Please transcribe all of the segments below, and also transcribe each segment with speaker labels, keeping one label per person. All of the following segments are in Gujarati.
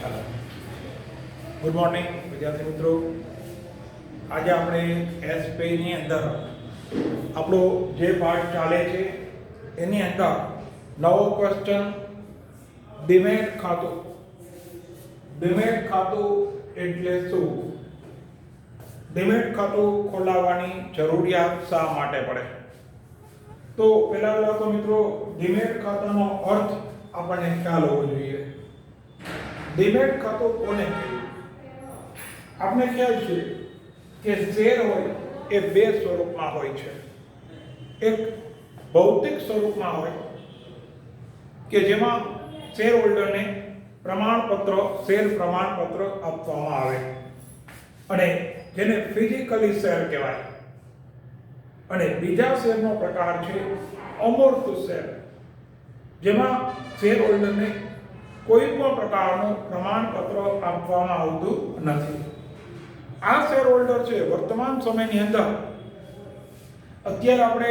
Speaker 1: ચાલો, ગુડ મોર્નિંગ વિદ્યાર્થી મિત્રો. આજે આપણે એસપીની અંદર આપણો જે પાઠ ચાલે છે એની અંદર નવો ક્વેશ્ચન ડીમેટ ખાતું. ડીમેટ ખાતું એટલે શું? ડીમેટ ખાતું ખોલાવવાની જરૂરિયાત શા માટે પડે? તો પહેલા તો મિત્રો ડીમેટ ખાતાનો અર્થ આપણને ખ્યાલ હોવો જોઈએ. ડીમેટ ખાતું કોને કહેવાય? આપણે ખ્યાલ છે કે શેર હોય એ બે સ્વરૂપમાં હોય છે. એક ભૌતિક સ્વરૂપમાં હોય કે જેમાં શેર હોલ્ડરને પ્રમાણપત્ર શેર પ્રમાણપત્ર આપવામાં આવે અને જેને ફિઝિકલી શેર કહેવાય. અને બીજા શેરનો પ્રકાર છે અમૂર્ત શેર, જેમાં શેર હોલ્ડરને કોઈ પણ પ્રકારનું પ્રમાણપત્ર આપવામાં આવતું નથી. આ શેર હોલ્ડર છે વર્તમાન સમયની અંદર અત્યારે આપણે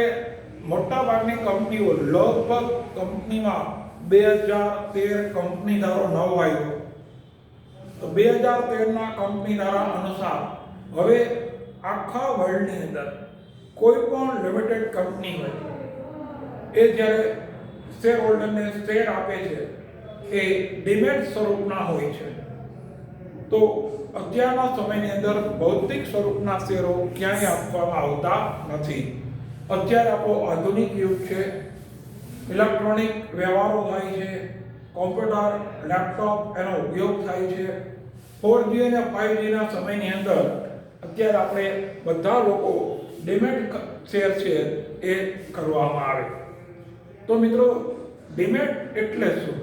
Speaker 1: મોટા ભાગની કંપનીઓ લગભગ કંપનીમાં 2013 કંપની ધારો 9 આવ્યો તો 2013 ના કંપની ધારા અનુસાર હવે આખા વર્લ્ડની અંદર કોઈ પણ લિમિટેડ કંપની હોય એ જ્યારે શેર હોલ્ડરને શેર આપે છે એ ડીમેટ સ્વરૂપના હોય છે. તો અત્યારના સમયની અંદર ભૌતિક સ્વરૂપના શેરો ક્યાંય આપવામાં આવતા નથી. અત્યારે આપણો આધુનિક યુગ છે, ઇલેક્ટ્રોનિક વ્યવહારો થાય છે, કોમ્પ્યુટર, લેપટોપ એનો ઉપયોગ થાય છે. 4G અને 5G ના સમયની અંદર અત્યારે આપણે બધા લોકો ડીમેટ શેર છે એ કરવામાં આવે. તો મિત્રો ડીમેટ એટલે શું?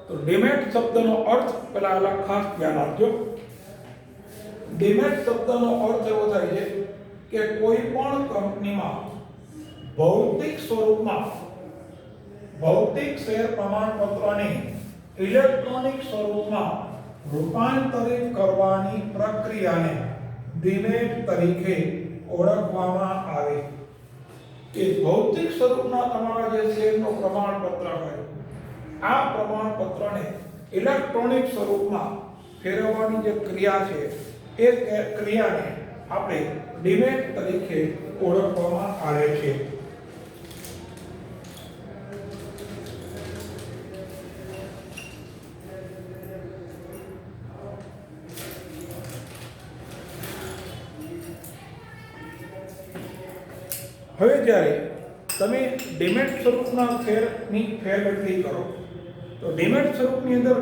Speaker 1: તો ડીમેટ શબ્દનો અર્થ પહેલા ખાસ ધ્યાન આપજો. ડીમેટ શબ્દનો અર્થ એવો થાય છે કે કોઈ પણ કંપનીમાં ભૌતિક સ્વરૂપમાં ભૌતિક શેર પ્રમાણપત્રને ઇલેક્ટ્રોનિક સ્વરૂપમાં રૂપાંતરિત કરવાની પ્રક્રિયાને ડીમેટ તરીકે ઓળખવામાં આવે. કે ભૌતિક સ્વરૂપના તમારા જે શેરનો પ્રમાણપત્ર હોય આ પ્રમાણપત્રને ઇલેક્ટ્રોનિક સ્વરૂપમાં ફેરવવાની જે ક્રિયા છે એ ક્રિયાને આપણે ડીમેટ તરીકે ઓળખવામાં આવે છે. હવે જ્યારે તમે ડીમેટ સ્વરૂપના શેરની ફેરબદલી કરો તો ડીમેટ સ્વરૂપની અંદર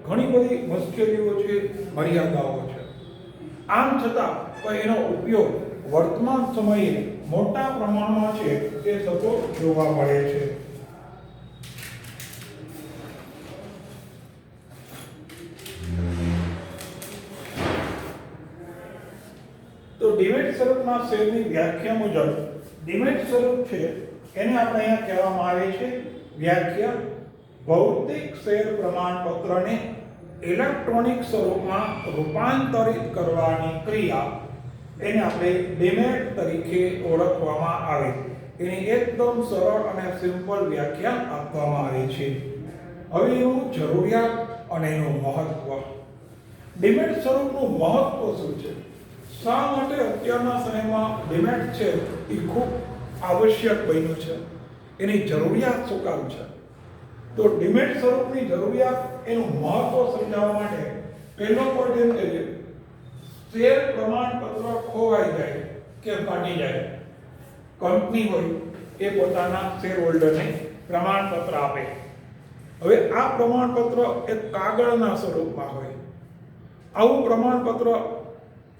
Speaker 1: ઘણી બધી મુશ્કેલીઓ છે, મર્યાદાઓ છે. આમ છતાં પણ એનો ઉપયોગ વર્તમાન સમયે મોટા પ્રમાણમાં છે તે થતો જોવા મળે છે. તો ડીમેટ સ્વરૂપના શેરની વ્યાખ્યા મુજબ ડીમેટ સ્વરૂપ છે એને આપણે અહીંયા કહેવામાં આવે છે વ્યાખ્યા ભૌતિક શેર પ્રમાણપત્રને ઇલેક્ટ્રોનિક સ્વરૂપમાં રૂપાંતરિત કરવાની ક્રિયા એને આપણે ડીમેટ તરીકે ઓળખવામાં આવે. એની એકદમ સરળ અને સિમ્પલ વ્યાખ્યા આપવામાં આવી છે. હવે એનું જરૂરિયાત અને એનું મહત્વ. ડીમેટ સ્વરૂપનું મહત્વ શું છે? શા માટે અત્યારના સમયમાં ડીમેટ છે એ ખૂબ આવશ્યક બન્યું છે? એની જરૂરિયાત શું કામ છે? તો ડીમેટ સ્વરૂપની જરૂરિયાત એનું મહત્વ સમજાવવા માટે પહેલો પોઈન્ટ એમ કે શેર પ્રમાણપત્ર ખોવાઈ જાય કે ફાટી જાય, કંપની હોય એ પોતાના શેર હોલ્ડરને પ્રમાણપત્ર આપે. હવે આ પ્રમાણપત્ર એક કાગળના સ્વરૂપમાં હોય. આવું પ્રમાણપત્ર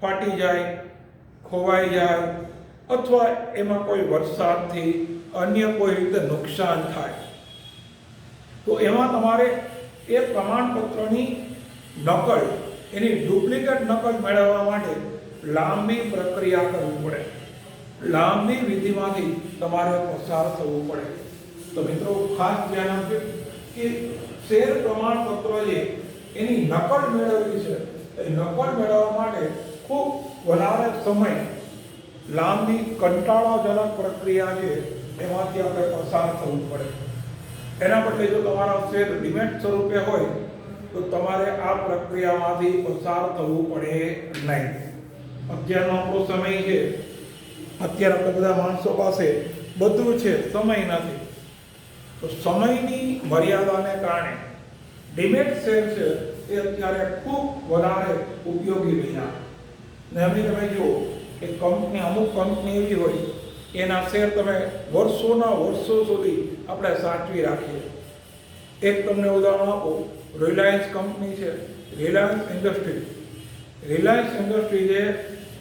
Speaker 1: ફાટી જાય, ખોવાઈ જાય અથવા એમાં કોઈ વરસાદથી અન્ય કોઈ રીતે નુકસાન થાય તો એમાં તમારે એ પ્રમાણપત્રની નકલ, એની ડુપ્લિકેટ નકલ મેળવવા માટે લાંબી પ્રક્રિયા કરવી પડે, લાંબી વિધિમાંથી તમારે પસાર થવું પડે. તો મિત્રો ખાસ ધ્યાન આપજો કે શેર પ્રમાણપત્ર જે એની નકલ મેળવવી છે એ નકલ મેળવવા માટે ખૂબ વધારે સમય, લાંબી કંટાળાજનક પ્રક્રિયા છે એમાંથી આપણે પસાર થવું પડે. એના બદલે જો તમારા શેર ડીમેટ સ્વરૂપે હોય તો તમારે આ પ્રક્રિયામાંથી પસાર થવું પડે નહીં. અત્યારનો આપણો સમય છે, અત્યારે આપણે બધા માણસો પાસે બધું છે, સમય નથી. તો સમયની મર્યાદાને કારણે ડિમેટ શેર છે એ અત્યારે ખૂબ વધારે ઉપયોગી બન્યા. ને અમે તમે જુઓ કે કંપની, અમુક કંપની એવી હોય એના શેર તમે વર્ષોના વર્ષો સુધી આપણે સાચવી રાખીએ. એક તમને ઉદાહરણ આપું, રિલાયન્સ કંપની છે, રિલાયન્સ ઇન્ડસ્ટ્રી. રિલાયન્સ ઇન્ડસ્ટ્રી જે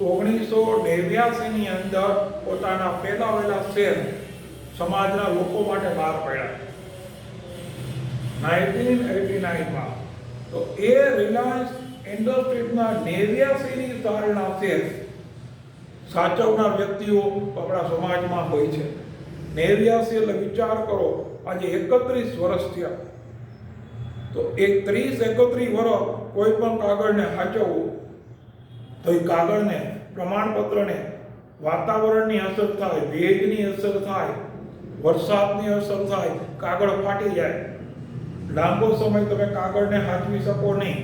Speaker 1: 1989ની અંદર પોતાના પેદાવેલા શેર સમાજના લોકો માટે બહાર પાડ્યા 1989માં. તો એ રિલાયન્સ ઇન્ડસ્ટ્રીઝના 89ની સાલના શેર સાચવનાર વ્યક્તિઓ આપણા સમાજમાં હોય છે. 89 એટલે વિચાર કરો, આજે 31 વર્ષ થયા. તો એક 30-31 વર્ષ કોઈ પણ કાગળને સાચવવું તો એ કાગળને, પ્રમાણપત્રને વાતાવરણની અસર થાય, ભેજની અસર થાય, વરસાદની અસર થાય, કાગળ ફાટી જાય, લાંબો સમય તમે કાગળને સાચવી શકો નહીં.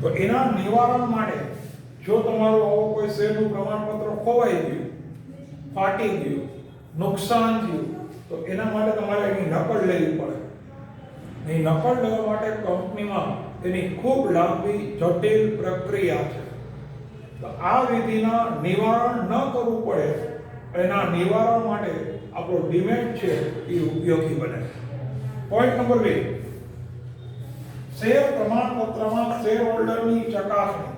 Speaker 1: તો એના નિવારણ માટે જો તમારું આવો કોઈ શેરનું પ્રમાણપત્ર ખોવાઈ ગયું, ફાટી ગયું, નુકસાન થયું, તો એના માટે તમારે એની નકલ લેવી પડે. એ નકલ લેવા માટે કંપનીમાં એની ખૂબ લાંબી જટિલ પ્રક્રિયા છે. તો આ વિધિના નિવારણ ન કરવું પડે, એના નિવારણ માટે આપણો ડિમેટ છે એ ઉપયોગી બને. પોઈન્ટ નંબર 2, શેર પ્રમાણપત્રમાં શેર હોલ્ડરની ચકાસણી.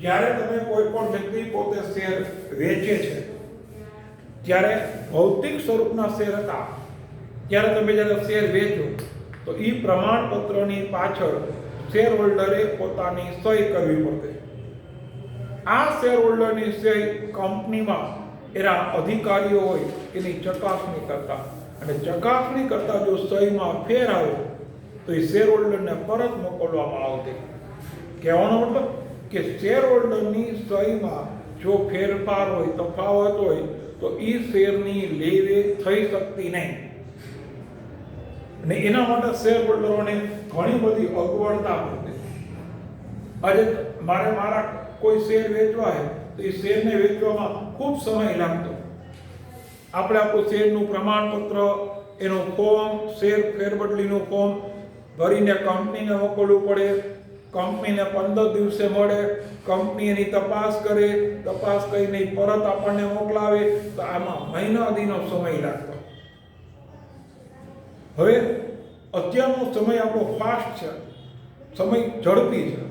Speaker 1: જ્યારે તમે કોઈ પણ વ્યક્તિ પોતે શેર વેચે છે, ત્યારે ભૌતિક સ્વરૂપના શેર હતા, ત્યારે તમે જ્યારે શેર વેચો તો એ પ્રમાણપત્રની પાછળ શેર હોલ્ડરે પોતાની સહી કરવી પડે. આ શેર હોલ્ડરની સહી કંપનીમાં એના અધિકારીઓ હોય એની ચકાસણી કરતા, અને ચકાસણી કરતા જો સહીમાં ફેર આવે તો એ શેર હોલ્ડરને પરત મોકલવામાં આવતી. કહેવાનો મતલબ કે શેર હોલ્ડરની સહીમાં જો ફેરફાર હોય, તફાવત હોય તો એ શેરની લે-વેચ થઈ શકતી નહીં. અને એના માટે શેર હોલ્ડરોને ઘણી બધી અગવડતા પડતી. આજે મારા કોઈ શેર વેચવા હોય તો એ શેરને વેચવામાં ખૂબ સમય લાગતો. આપણે આપણું શેરનું પ્રમાણપત્ર, એનું ફોર્મ, શેર ફેરબદલીનું ફોર્મ ભરીને કંપનીને મોકલવું પડે. કંપનીને 15 દિવસે મળે, કંપની એની તપાસ કરે, તપાસ કરીને પરત આપણને મોકલાવે. તો આમાં મહિનાદીનો સમય લાગતો. હવે અત્યારનો સમય આપણો ફાસ્ટ છે, સમય ઝડપી છે.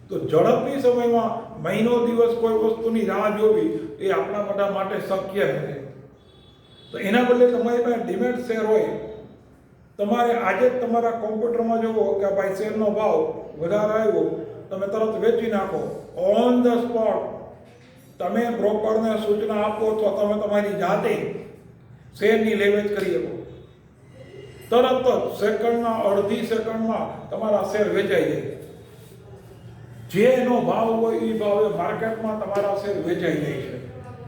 Speaker 1: તો ઝડપી સમયમાં મહિનો દિવસ કોઈ વસ્તુની રાહ જોવી એ આપણા બધા માટે શક્ય નથી. તો એના બદલે તમારી પાસે ડિમેટ શેર હોય, તમારે આજે જ તમારા કોમ્પ્યુટરમાં જોવો કે ભાઈ શેરનો ભાવ વધારે આવ્યો, તમે તરત વેચી નાખો. ઓન ધ સ્પોટ તમે બ્રોકરને સૂચના આપો તો તમે તમારી જાતે શેરની લે-વેચ કરી શકો. તરત જ સેકન્ડમાં, અડધી સેકન્ડમાં તમારા શેર વેચાઈ જાય. જે એનો ભાવ હોય એ ભાવે માર્કેટમાં તમારા શેર વેચાઈ જાય છે.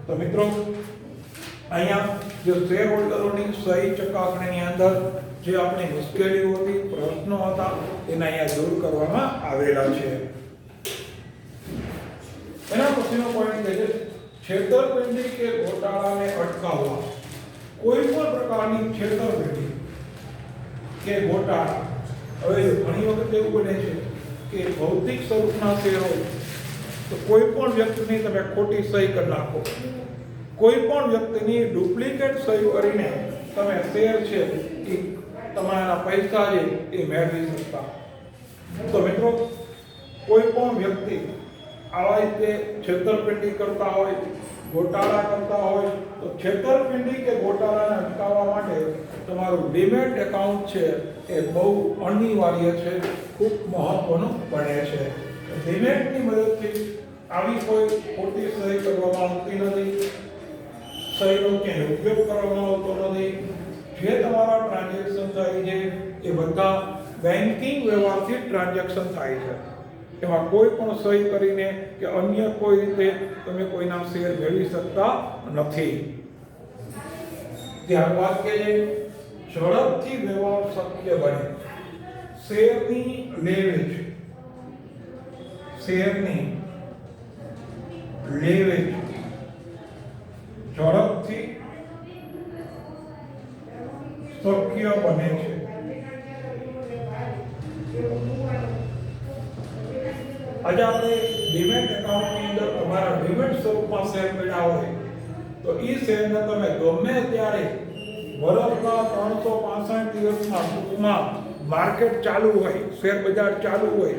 Speaker 1: તો મિત્રો, અહીંયા જે શેર હોલ્ડરોની સહી ચકાસણીની અંદર જે આપણી મુશ્કેલીઓ હતી, પ્રશ્નો હતા, એને અહીંયા દૂર કરવામાં આવેલા છે. એના પછીનો પોઈન્ટ છે છેતરપિંડી કે ગોટાળાને અટકાવવા. કોઈ પણ પ્રકારની છેતરપિંડી કે ગોટાળા. હવે ઘણી વખત એવું બને છે કે ભૌતિક સ્વરૂપના શેર હોય તો કોઈ પણ વ્યક્તિની તમે ખોટી સહી કરી નાખો, કોઈ પણ વ્યક્તિની ડુપ્લિકેટ સહી કરીને તમે શેર છે એ તમારા પૈસા છે એ મેળવી શકતા. તો મિત્રો, કોઈ પણ વ્યક્તિ આવા રીતે છેતરપિંડી કરતા હોય, ગોટાળા કરતા હોય તો છેતરપિંડી કે ગોટાળાને અટકાવવા માટે તમારું ડિમેટ એકાઉન્ટ છે એ બહુ અનિવાર્ય છે, ખૂબ મહત્વનું બને છે. ડિમેટની મદદથી આવી કોઈ ખોટી સહી કરવામાં આવતી નથી, સહીનો ક્યાંય ઉપયોગ કરવામાં આવતો નથી. જે તમારા ટ્રાન્ઝેક્શન થાય છે એ બધા બેન્કિંગ વ્યવહારથી ટ્રાન્ઝેક્શન થાય છે. એમાં કોઈ પણ સહી કરીને કે અન્ય કોઈ રીતે તમે કોઈના શેર મેળવી શકતા નથી. ત્યારબાદ કે ઝડપથી વ્યવહાર શક્ય બને. શેરની લે-વેચ શેરની લે વેચ ઝડપથી શક્ય બને છે. આજે આપણે ડીમેટ એકાઉન્ટની અંદર તમારા ડીમેટ સ્વરૂપમાં શેર પડ્યા હોય તો એ શેરને તમે ગમે ત્યારે વર્ષના 365 દિવસના ટૂંકમાં માર્કેટ ચાલુ હોય, શેર બજાર ચાલુ હોય,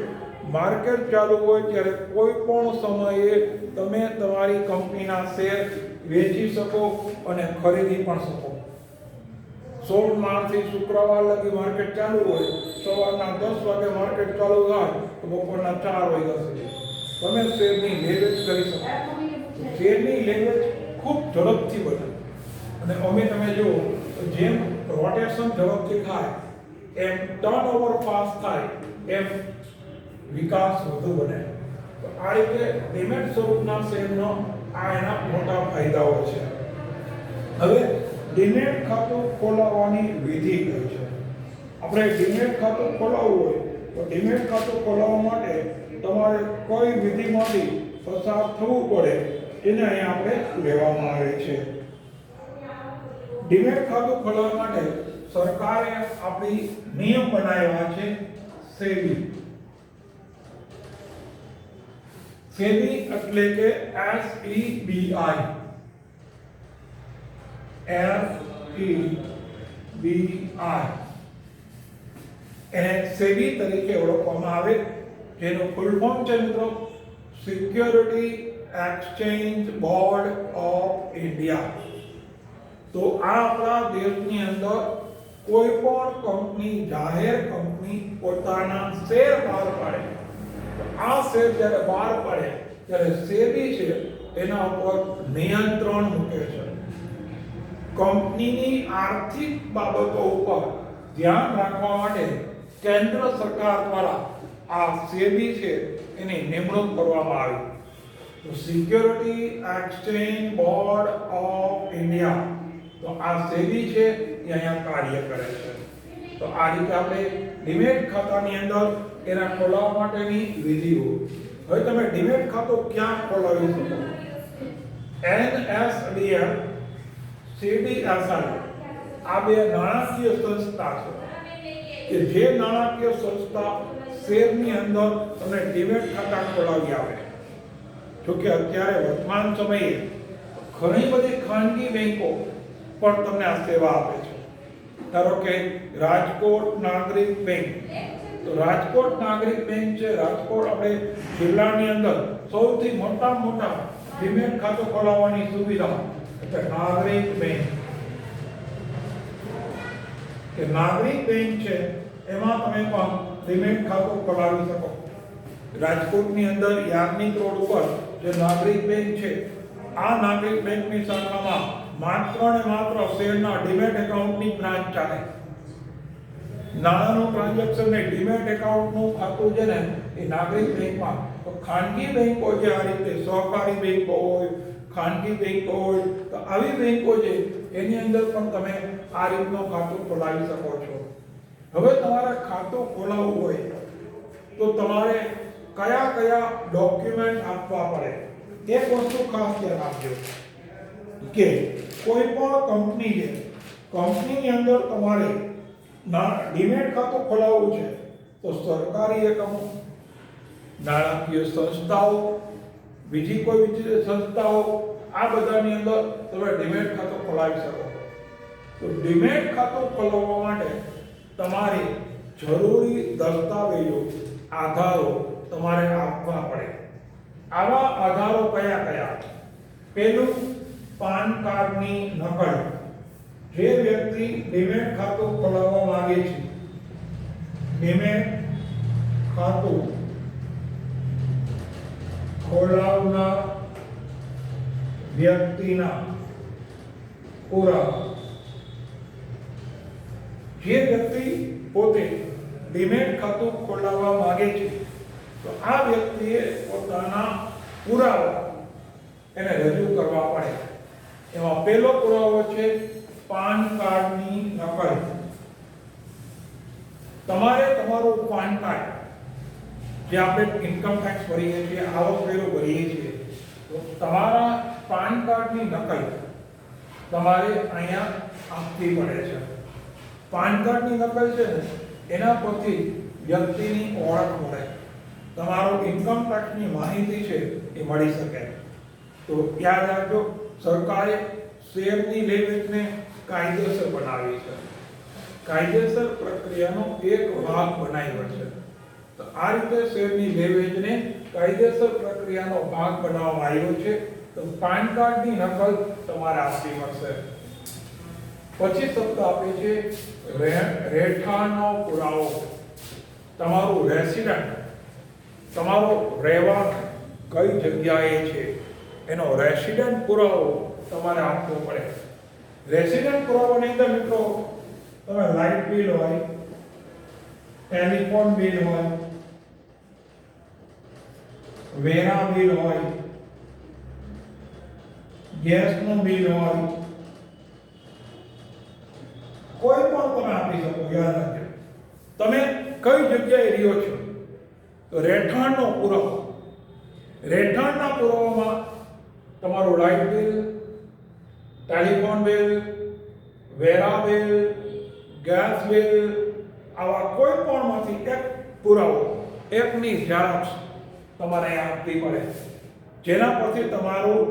Speaker 1: માર્કેટ ચાલુ હોય ત્યારે કોઈ પણ સમયે તમે તમારી કંપનીના શેર વેચી શકો અને ખરીદી પણ શકો. 16 માર્ચથી શુક્રવાર લગી માર્કેટ ચાલુ હોય, સવારના 10 વાગે માર્કેટ ચાલુ થાય તો બપોરના 4 વાગ્યા સુધી તમે શેરની લેવેચ કરી શકો. શેરની લેવેચ ખૂબ ઝડપથી બને અને અમે તમે જુઓ જેમ રોટેશન ઝડપથી થાય એમ ટર્નઓવર ફાસ્ટ થાય એમ વિકાસ વધુ બને. તો આ રીતે ડીમેટ સ્વરૂપના શેરનો આ એના મોટા ફાયદાઓ છે. હવે ડીમેટ ખાતું ખોલાવવાની વિધિ કઈ છે? આપણે ડીમેટ ખાતું ખોલાવવું હોય તો ડીમેટ ખાતું ખોલાવવા માટે તમારે કઈ વિધિમાંથી પસાર થવું પડે એને અહીંયા આપણે લેવામાં આવે છે. ડીમેટ ખાતું ખોલાવવા માટે સરકારે આપણી નિયમ બનાવ્યા છે સેબી. સેબી એટલે કે SEBI એને સેબી તરીકે ઓળખવામાં આવે, જેનું ફૂલ ફોર્મ છે મિત્રો security exchange board of India. તો આ આપણા દેશની અંદર કોઈ પણ કંપની, જાહેર કંપની પોતાના શેર બહાર પાડે, આ શેર જ્યારે બહાર પાડે ત્યારે સેબી છે એના ઉપર નિયંત્રણ મૂકે છે. કંપનીની આર્થિક બાબતો ઉપર ધ્યાન રાખવા માટે કેન્દ્ર સરકાર દ્વારા આ સેબી છે એની નિમણૂક કરવામાં આવી. તો security exchange board of India, તો આ સેબી છે એ અહીંયા કાર્ય કરે છે. તો આ રીતે આપણે ડીમેટ ખાતાની અંદર એના ખોલાવવા માટેની વિધિઓ. હવે તમે ડીમેટ ખાતું ક્યાં ખોલાવી શકો? NSDL, CDSL આ બે નાણાકીય સંસ્થા છે કે જે નાણાકીય સંસ્થા શેરની અંદર તમને ડીમેટ ખાતા ખોલાવી આપે. જોકે અત્યારે વર્તમાન સમયે ઘણી બધી ખાનગી બેંકો પણ તમને આ સેવા આપે છે. ધારો કે રાજકોટ નાગરિક બેંક, તો રાજકોટ નાગરિક બેંક છે, રાજકોટ આપણે જિલ્લાની અંદર સૌથી મોટા ડીમેટ ખાતું ખોલાવવાની સુવિધા એટલે નાગરિક બેંક. કે નાગરિક બેંક છે એમાં તમે પણ ડીમેટ ખાતું ખોલાવી શકો. રાજકોટની અંદર યાજ્ઞિક રોડ ઉપર જે નાગરિક બેંક છે, આ નાગરિક બેંકની શાખામાં માત્ર ને માત્ર શેરના ડીમેટ એકાઉન્ટની બ્રાન્ચ ચાલે. નાણાંનું ટ્રાન્ઝેક્શન ને ડીમેટ એકાઉન્ટનું ખાતું છે ને એ નાગરિક બેંકમાં. તો ખાનગી બેંકો જે આ રીતે સહકારી બેંકો હોય, ખાનગી બેંકો હોય, તો આવી બેંકો છે એની અંદર પણ તમે આ રીતનું ખાતું ખોલાવી શકો છો. હવે તમારે ખાતું ખોલાવવું હોય તો તમારે કયા કયા ડોક્યુમેન્ટ આપવા પડે? એક વસ્તુ ખાસ ધ્યાન આપજો કે કોઈ પણ કંપની છે, કંપનીની અંદર તમારે ડીમેટ ખાતું ખોલાવવું છે તો સરકારી એકમો, નાણાકીય સંસ્થાઓ, બીજી કોઈ સંસ્થાઓ, આ બધાની અંદર તમે ડીમેટ ખાતું ખોલાવી શકો. તો ડીમેટ ખાતું ખોલાવવા માટે તમારે જરૂરી દસ્તાવેજો, આધારો તમારે આપવા પડે. આવા આધારો કયા કયા? પહેલું, પાન કાર્ડની નકલ. જે વ્યક્તિ ડીમેટ ખાતું ખોલાવવા માંગે છે, ડીમેટ ખાતું ખોલાવનાર વ્યક્તિના પુરાવા. જે વ્યક્તિ પોતે ડીમેટ ખાતું ખોલાવવા માંગે છે તો આ વ્યક્તિએ પોતાના પુરાવા એને રજૂ કરવા પડે. એમાં પહેલો પુરાવો છે પાન કાર્ડની નકલ. તમારે તમારું પાન કાર્ડ જે આપણે ઇન્કમ ટેક્સ ભરીએ છીએ, આવકવેરો ભરીએ છીએ, તો તમારા પાન કાર્ડની નકલ તમારે અહીંયા આપવી પડે છે. પાન કાર્ડની નકલ છે ને એના પરથી વ્યક્તિની ઓળખ મળે, તમારો ઇન્કમ ટેક્સની માહિતી છે એ મળી શકે. તો યાદ રાખજો, સરકારે શેરની લે વેચને કાયદેસર બનાવી છે, કાયદેસર પ્રક્રિયાનો એક ભાગ બનાવ્યો છે. તો આ રીતે શેરની લે વેચને કાયદેસર પ્રક્રિયાનો ભાગ બનાવવામાં આવ્યો છે. તો પાન કાર્ડની નકલ તમારે આપવી પડશે. પછી શબ્દ આપે છે રહેઠાણનો પુરાવો. તમારું રેસિડન્ટ, તમારો રહેવા કઈ જગ્યાએ છે એનો રેસિડન્ટ પુરાવો તમારે આપવો પડે. રેસિડન્ટ પુરાવાની અંદર મિત્રો તમે લાઇટ બિલ હોય, ટેલિફોન બિલ હોય, વેરા બિલ હોય, ગેસનું બિલ હોય, કોઈ પણ તમે આપી શકો. યાદ રાખજો, તમે કઈ જગ્યાએ રહ્યો છો તો રહેઠાણનો પુરાવો. રહેઠાણના પુરાવામાં તમારું લાઇટ બિલ, ટેલિફોન બિલ, વેરા બિલ, ગેસ બિલ, આવા કોઈ પણમાંથી એક પુરાવો, એકની ઝેરોક્ષ તમારે આપવી પડે, જેના પરથી તમારું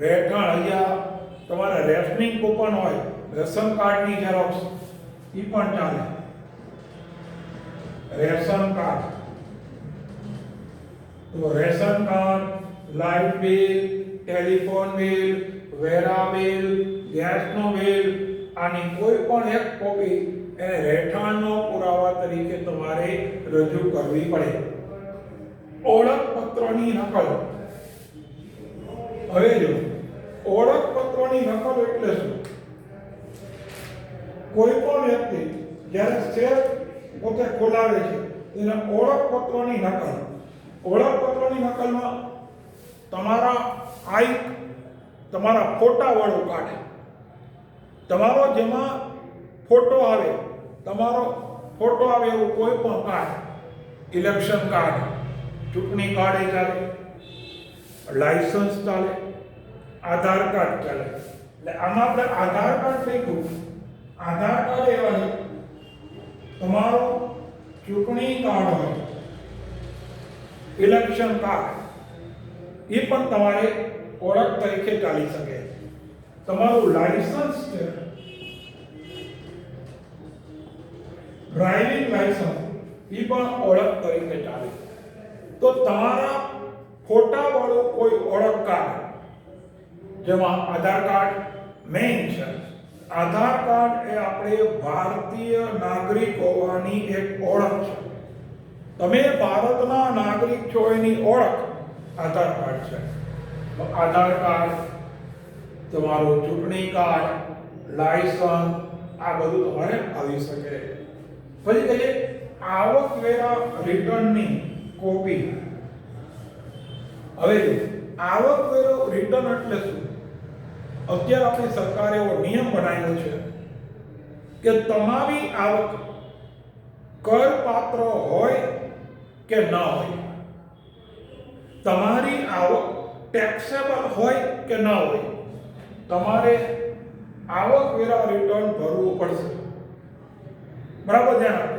Speaker 1: રહેઠાણ, અહીંયા તમારે રેશનિંગ કૂપન હોય, રેશન કાર્ડની ઝેરોક્ષ એ પણ ચાલે. રેશન કાર્ડ, તો ration card, light bill, telephone bill, વેરા બિલ, ગેસનું બિલ, આની કોઈ પણ એક કોપી એને રહેઠાણનો પુરાવા તરીકે તમારે રજૂ કરવી પડે. ઓળખપત્રની નકલ. હવે જો ઓળખપત્રની નકલ એટલે શું? કોઈ પણ વ્યક્તિ જ્યારે શેર પોતે ખોલાવે છે તેને ઓળખપત્રની નકલ. ઓળખપત્રની નકલમાં તમારા ફોટા વાળું કાર્ડ, તમારો જેમાં ફોટો આવે, તમારો ફોટો આવે એવું કોઈ પણ કાર્ડ, ઇલેક્શન કાર્ડ, ચૂંટણી કાર્ડ એ ચાલે, લાયસન્સ ચાલે, આધાર કાર્ડ ચાલે. એટલે આમાં આપણે આધાર કાર્ડ લખ્યું. આધાર કાર્ડ એવા છે, તમારો ચૂંટણી કાર્ડ હોય, ઇલેક્શન કાર્ડ, એ પણ તમારે ઓળખ તરીકે ચાલી શકે. તમારું લાયસન્સ છે, ડ્રાઇવિંગ લાયસન્સ, એ પણ ઓળખ તરીકે ચાલે. તો તમારા ફોટા વાળું કોઈ ઓળખ કાર્ડ, જેમાં આધાર કાર્ડ મેઇન છે. આધાર કાર્ડ એ આપણે ભારતીય નાગરિક હોવાની એક ઓળખ છે. તમે ભારતના નાગરિક છો એની ઓળખ આધાર કાર્ડ છે. તો આધાર કાર્ડ, તમારું ચૂંટણી કાર્ડ, લાયસન્સ, આ બધું તમારે આવી શકે. પછી કહીએ આવકવેરા રિટર્નની કોપી. હવે આવકવેરો રિટર્ન એટલે શું? અત્યારે આપણી સરકારે એવો નિયમ બનાવ્યો છે કે તમારી આવક કરપાત્ર હોય કે ન હોય, તમારી આવક ટેક્સેબલ હોય કે ન હોય, તમારે આવકવેરા રિટર્ન ભરવું પડશે. બરાબર ધ્યાન આપો.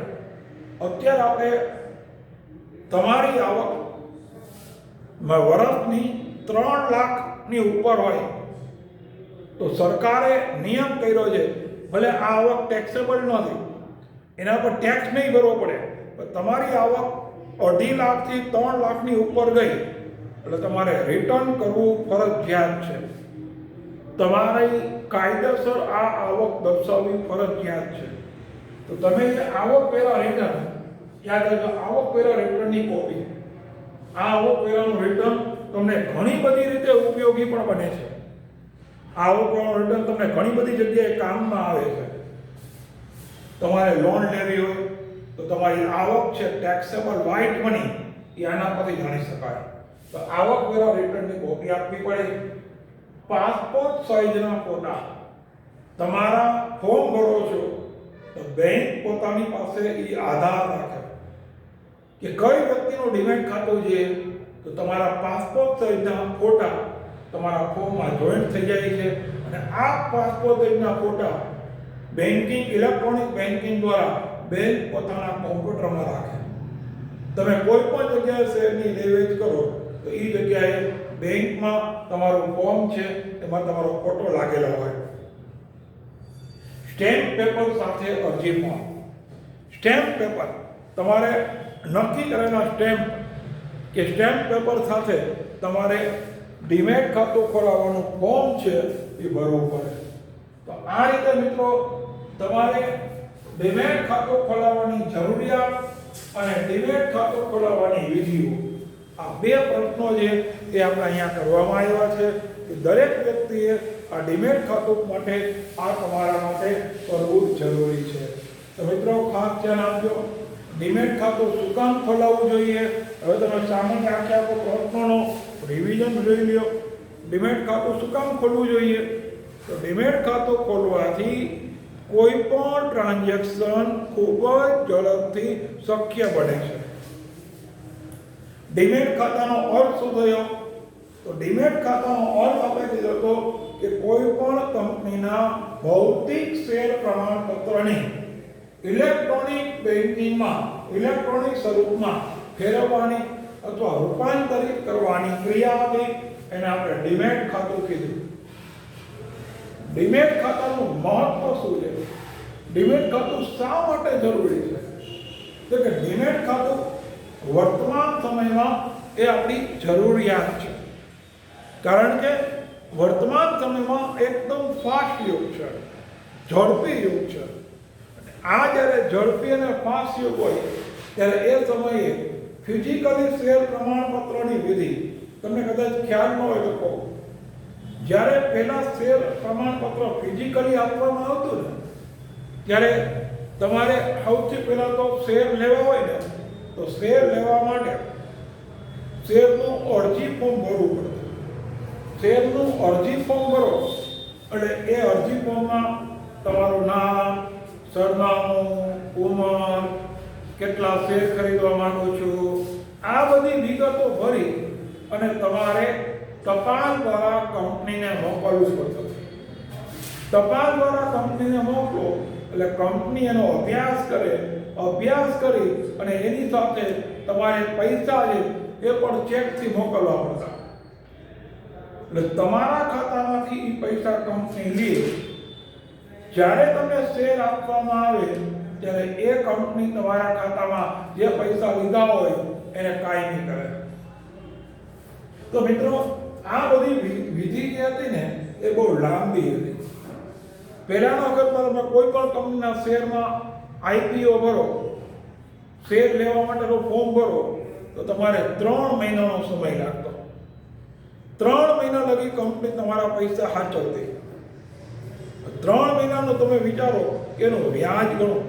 Speaker 1: અત્યારે આપણે તમારી આવક વર્ષની 3 લાખની ઉપર હોય તો સરકારે નિયમ કર્યો છે, ભલે આ આવક ટેક્સેબલ નથી, એના પર ટેક્સ નહીં ભરવો પડે, પણ તમારી આવક 2.5 લાખથી 3 લાખની ઉપર ગઈ એટલે તમારે રિટર્ન કરવું ફરજિયાત છે. તમારે કાયદેસર આ આવક દર્શાવવી ફરજિયાત છે. તો તમે આવકવેરા રિટર્ન, યાદ રાખજો, આવકવેરા રિટર્નની કોપી. આ આવકવેરાનું રિટર્ન તમને ઘણી બધી રીતે ઉપયોગી પણ બને છે. આવકવેરાનું રિટર્ન તમને ઘણી બધી જગ્યાએ કામમાં આવે છે. તમારે લોન લેવી હોય તો તમારી આવક છે ટેક્સેબલ વ્હાઇટ મની, એ આના પરથી જાણી શકાય. તો આવકવેરા રિટર્નની કોપી આપવી પડે. પાસપોર્ટ સાઇઝના ફોટા. તમારા ફોર્મ ભરો છો તો બેંક પોતાની પાસે એ આધાર રાખે, કે કઈ વ્યક્તિનું ડીમેટ ખાતું છે, તો તમારા પાસપોર્ટ સહિતના ફોટા તમારા ફોર્મમાં જોઈન્ટ થઈ જાય છે અને આ પાસપોર્ટ સહિતના ફોટા બેન્કિંગ ઇલેક્ટ્રોનિક બેન્કિંગ દ્વારા બેંક પોતાના કોમ્પ્યુટરમાં રાખે. તમે કોઈ પણ જગ્યાએ શેરની લેવેચ કરો તો એ જગ્યાએ બેંકમાં તમારું ફોર્મ છે એમાં તમારો ફોટો લાગેલો હોય. સ્ટેમ્પ પેપર સાથે અરજી ફોર્મ. સ્ટેમ્પ પેપર તમારે નક્કી કરેલા સ્ટેમ્પ કે સ્ટેમ્પ પેપર સાથે તમારે ડીમેટ ખાતું ખોલાવવાનું ફોર્મ છે એ ભરવું પડે. તો આ રીતે મિત્રો તમારે ડીમેટ ખાતું ખોલાવવાની જરૂરિયાત અને ડીમેટ ખાતું ખોલાવવાની વિધિઓ, આ બે પ્રશ્નો છે એ આપણે અહીંયા કરવામાં આવ્યા છે કે દરેક વ્યક્તિએ આ ડીમેટ ખાતું માટે આ તમારા માટે કરવું જરૂરી છે. તો મિત્રો ખાસ ધ્યાન આપજો, ડીમેટ ખાતું શું કામ ખોલાવવું જોઈએ. હવે તમે સામાન્ય આખા પ્રશ્નોનો રિવિઝન જોઈ લ્યો. ડીમેટ ખાતું શું કામ ખોલવું જોઈએ? તો ડીમેટ ખાતું ખોલવાથી કોઈ પણ ટ્રાન્ઝેક્શન ખૂબ જ ઝડપથી શક્ય બને છે. ડીમેટ ખાતાનો અર્થ શું થયો? તો ડીમેટ ખાતાનો અર્થ આપણે કીધો હતો કે કોઈ પણ કંપનીના ભૌતિક શેર પ્રમાણપત્રને ઇલેક્ટ્રોનિક બેન્કિંગમાં ઇલેક્ટ્રોનિક સ્વરૂપમાં ફેરવવાની અથવા રૂપાંતરિત કરવાની ક્રિયા હતી, એને આપણે ડીમેટ ખાતું કીધું. ડીમેટ ખાતાનું મહત્વ શું છે? ડીમેટ ખાતું શા માટે જરૂરી છે? તો કે ડીમેટ ખાતું વર્તમાન સમયમાં એ આપણી જરૂરિયાત છે. કારણ કે વર્તમાન સમયમાં એકદમ ફાસ્ટ યુગ છે, ઝડપી યુગ છે. આ જ્યારે ઝડપી અને ફાસ્ટ યુગ હોય ત્યારે એ સમયે ફિઝિકલી શેર પ્રમાણપત્રની વિધિ તમને કદાચ ખ્યાલ ન હોય તો કહું. જ્યારે પહેલા શેર પ્રમાણપત્ર ફિઝિકલી આપવામાં આવતું ને ત્યારે તમારે સૌથી પહેલાં તો શેર લેવા હોય ને તો શેર લેવા માટે શેરનું અરજી ફોર્મ ભરવું પડતું. શેરનું અરજી ફોર્મ ભરો એટલે એ અરજી ફોર્મમાં તમારું નામ, સરનામું, ઉંમર, કેટલા શેર ખરીદવા માંગો છો, આ બધી વિગતો ભરી અને તમારે ટપાલ દ્વારા કંપનીને મોકલવું પડતું. ટપાલ દ્વારા કંપનીને મોકલો એટલે કંપની એનો અભ્યાસ કરે, અભ્યાસ કરી અને એની સાથે તમારે પૈસા છે એ પણ ચેકથી મોકલવા પડતા. એટલે તમારા ખાતામાંથી એ પૈસા કંપની લે. જ્યારે તમને શેર આપવામાં આવે ત્યારે એ કંપની તમારા ખાતામાં જે પૈસા લીધા હોય એને કાયમી કરે. તો મિત્રો આ બધી વિધિ જે હતી ને એ બહુ લાંબી હતી. પહેલાના વખતમાં તમે કોઈ પણ કંપનીના શેરમાં આઈપીઓ ભરો, શેર લેવા માટેનો ફોર્મ ભરો તો તમારે 3 મહિનાનો સમય લાગતો. 3 મહિના લગી કંપની તમારા પૈસા સાચવતી. 3 મહિનાનો તમે વિચારો કે એનું વ્યાજ ગણો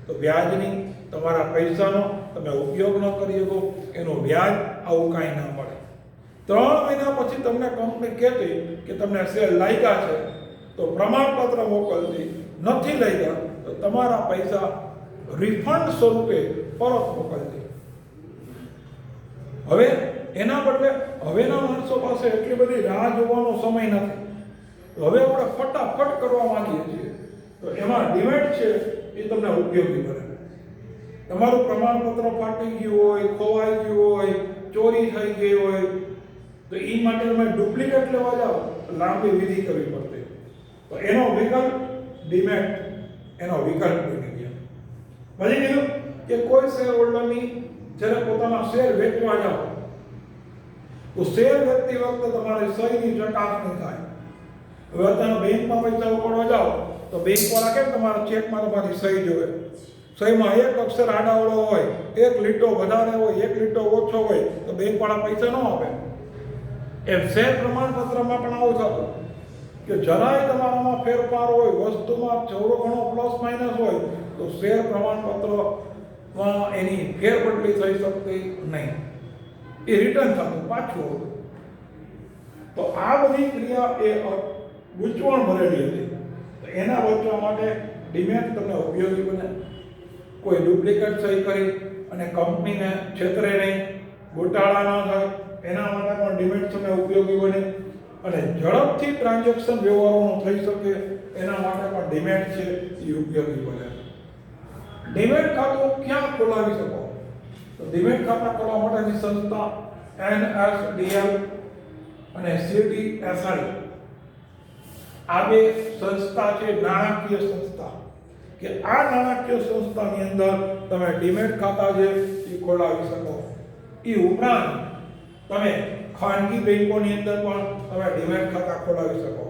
Speaker 1: તો વ્યાજની તમારા પૈસાનો તમે ઉપયોગ ન કરી શકો, એનું વ્યાજ આવું કાંઈ ના મળે. 3 મહિના પછી તમને કંપની કહેતી કે તમને શેર લાગ્યા છે તો પ્રમાણપત્ર મોકલતી, નથી લાગ્યા તો તમારા પૈસા રિફંડ સ્વરૂપે પરત મોકલતી. હવે એના બદલે હવેના માણસો પાસે એટલી બધી રાહ જોવાનો સમય નથી. હવે આપણે ફટાફટ કરવા માંગીએ છીએ તો એમાં ડીમેટ છે એ તમને ઉપયોગી બને. તમારું પ્રમાણપત્ર ફાટી ગયું હોય, ખોવાઈ ગયું હોય, ચોરી થઈ ગઈ હોય તો એ માટે તમે ડુપ્લિકેટ લેવા જાઓ તો લાંબી વિધિ કરવી પડતી. તો એનો વિકલ્પ ડીમેટ એનો વિકલ્પ બની ગયો. પછી કીધું કે કોઈ શેર હોલ્ડરની જ્યારે પોતાના શેર વેચવા જાઓ તો શેર વેચતી વખતે તમારે સહીની ચકાસણી થાય. હવે તમે બેંકમાં પૈસા ઉપાડવા જાઓ તો બેંકવાળા કેમ તમારા ચેકમાં તમારી સહી જોવે. સહીમાં એક અક્ષર આડાવડો હોય, એક લીટો વધારે હોય, એક લીટો ઓછો હોય તો બેંકવાળા પૈસા ન આપે. એમ શેર પ્રમાણપત્રમાં પણ આવું થતું કે જરાય તમારામાં ફેરફાર હોય, વસ્તુમાં થોડો ઘણો પ્લસ માઇનસ હોય તો શેર પ્રમાણપત્રમાં એની ફેરબદલી થઈ શકતી નહીં. એ રિટર્ન થતું, પાછું હતું. તો આ બધી ક્રિયા એ ગૂંચવણ ભરેલી હતી. તો એના બચવા માટે ડીમેટ તમને ઉપયોગી બને. કોઈ ડુપ્લિકેટ સહી કરી અને કંપનીને છેતરે નહીં, ગોટાળા ન થાય એના માટે પણ ડીમેટ સમય ઉપયોગી બને અને ઝડપથી ટ્રાન્ઝેક્શન વ્યવહારોનું થઈ શકે એના માટે પણ ડીમેટ છે એ ઉપયોગી બને. ડીમેટ ખાતું ક્યાં ખોલાવી શકો? તો ડીમેટ ખાતા ખોલવા માટેની સંસ્થા NSDL અને CDSL આ બે સંસ્થા છે, નાણાકીય સંસ્થા, કે આ નાણાકીય સંસ્થાની અંદર તમે ડીમેટ ખાતા છે એ ખોલાવી શકો. એ ઉપરાંત તમે ખાનગી બેંકોની અંદર પણ તમે ડીમેટ ખાતા ખોલાવી શકો.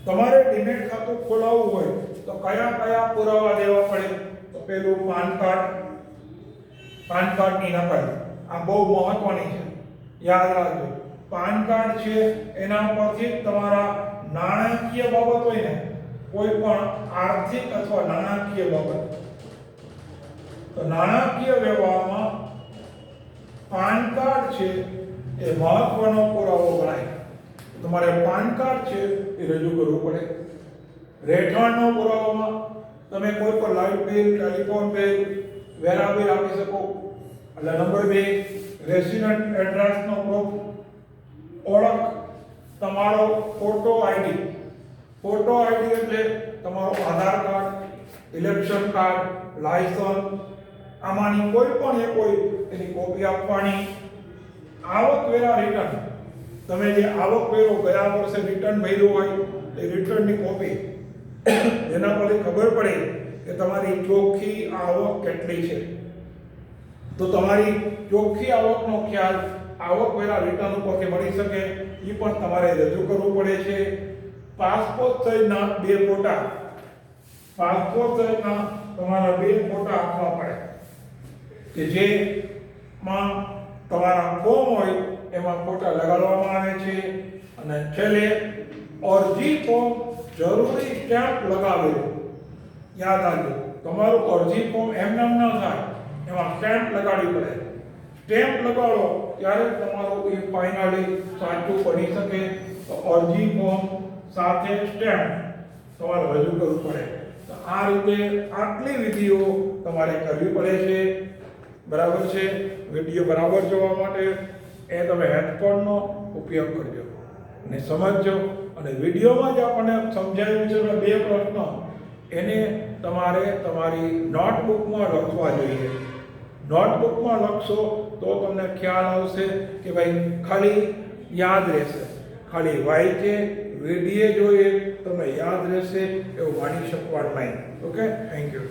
Speaker 1: તમારે ડીમેટ ખાતું ખોલાવવું હોય તો કયા કયા પુરાવા દેવા પડે? તો પેલું પાન કાર્ડની નકલ, આ બહુ મહત્વની છે, યાદ રાખજો. પાન કાર્ડ છે એના પરથી તમારા નાણાકીય બાબત હોય ને, કોઈ પણ આર્થિક અથવા નાણાકીય બાબત, તો નાણાકીય વ્યવહારમાં પાન કાર્ડ છે એ મહત્વનો પુરાવો ગણાય. તમારે પાન કાર્ડ છે એ રજૂ કરવું પડે. રહેઠાણનો પુરાવામાં તમે કોઈ પણ લાઇટ બિલ, ટેલિફોન બિલ, વેરા બિલ આપી શકો. એટલે નંબર 2 રેસિડન્ટ એડ્રેસનો પ્રૂફ, ઓળખ, તમારો ફોટો આઈડી. ફોટો આઈડી એટલે તમારો આધાર કાર્ડ, ઇલેક્શન કાર્ડ, લાયસન્સ, આમાંની કોઈ પણ કોઈ એની કોપી આપવાની. આવકવેરા રિટર્ન, તમે જે આવકવેરો ગયા વર્ષે રિટર્ન ભર્યું હોય એ રિટર્નની કોપી, એના પરથી ખબર પડે કે તમારી ચોખ્ખી આવક કેટલી છે. તો તમારી ચોખ્ખી આવકનો ખ્યાલ આવકવેરા રિટર્ન ઉપરથી મળી શકે, એ પણ તમારે રજૂ કરવું પડે છે. પાસપોર્ટ સાઇઝના 2 ફોટા, પાસપોર્ટ સાઇઝના તમારા 2 ફોટા આપવા પડે કે જેમાં તમારા ફોર્મ હોય એમાં ફોટા લગાડવામાં આવે છે. અને છેલ્લે અરજી ફોર્મ જરૂરી સ્ટેમ્પ લગાવેલું, યાદ રાખજો. તમારું અરજી ફોર્મ એમને ન થાય, એમાં સ્ટેમ્પ લગાડવી પડે. સ્ટેમ્પ લગાડો ત્યારે તમારું એ ફાઇનલી સાચું બની શકે. તો અરજી ફોર્મ સાથે સ્ટેમ્પ તમારે રજૂ કરવું પડે. તો આ રીતે આટલી વિધિઓ તમારે કરવી પડે છે. બરાબર છે? વિડીયો બરાબર જોવા માટે એ તમે હેડફોનનો ઉપયોગ કરજો અને સમજજો. અને વિડીયોમાં જ આપણને સમજાયું છે 2 પ્રશ્નો, એને તમારે તમારી નોટબુકમાં લખવા જોઈએ. નોટબુકમાં લખશો તો તમને ખ્યાલ આવશે કે ભાઈ ખાલી યાદ રહેશે. ખાલી વાંચે વિડીયો જોઈએ તમને યાદ રહેશે એવું માની શકવાનું નહીં. Okay, thank you.